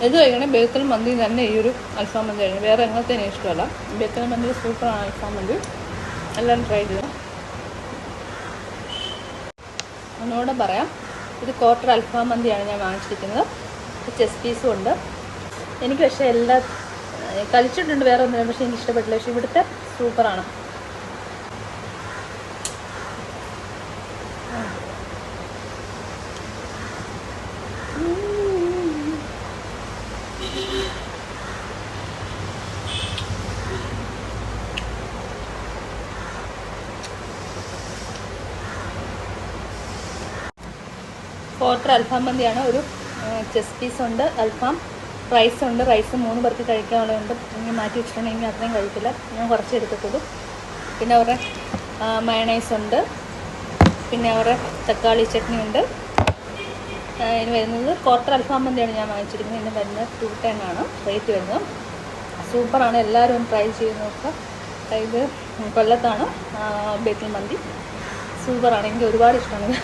ഇത് കഴിക്കണേ ബേക്കൽ മന്തി തന്നെ ഈ ഒരു അൽഫാം മന്തി കഴിക്കണം. വേറെ എങ്ങനത്തെ ഇഷ്ടമല്ല. ബേക്കൽ മന്തി സൂപ്പറാണ് അൽഫാം മന്തി. എല്ലാവരും ട്രൈ ചെയ്യുക. ഒന്നുകൂടെ പറയാം, ഇത് ക്വാർട്ടർ അൽഫാം മന്തിയാണ് ഞാൻ വാങ്ങിച്ചിരിക്കുന്നത്. ചെസ്റ്റ് പീസും ഉണ്ട്. എനിക്ക് പക്ഷേ എല്ലാ കഴിച്ചിട്ടുണ്ട് വേറെ ഒന്നുമില്ല, പക്ഷേ എനിക്ക് ഇഷ്ടപ്പെട്ടില്ല. പക്ഷേ ഇവിടുത്തെ സൂപ്പറാണ്. ക്വാർട്ടർ അൽഫാം മന്തിയാണ്. ഒരു ചെസ്റ്റ് പീസ് ഉണ്ട്, അൽഫാം റൈസ് ഉണ്ട്. റൈസ് 3 പേർക്ക് കഴിക്കാനുള്ളതുണ്ട്. ഇനി മാറ്റി വെച്ചിട്ടുണ്ടെങ്കിൽ അത്രയും കഴിക്കില്ല, ഞാൻ കുറച്ച് എടുക്കത്തുള്ളൂ. പിന്നെ അവരുടെ മയണൈസ് ഉണ്ട്. പിന്നെ അവരുടെ തക്കാളി ചട്നി ഉണ്ട്. ഇനി വരുന്നത് ക്വാർട്ടർ അൽഫാം മന്തിയാണ് ഞാൻ വാങ്ങിച്ചിരിക്കുന്നത്. ഇനി വരുന്നത് 210 ആണ് റേറ്റ് വരുന്നത്. സൂപ്പറാണ്, എല്ലാവരും ഒന്ന് ട്രൈ ചെയ്ത് നോക്കുക. ഇത് കൊല്ലത്താണ് ബേക്കൽ മന്തി. സൂപ്പറാണ്, എനിക്ക് ഒരുപാട് ഇഷ്ടമാണ്.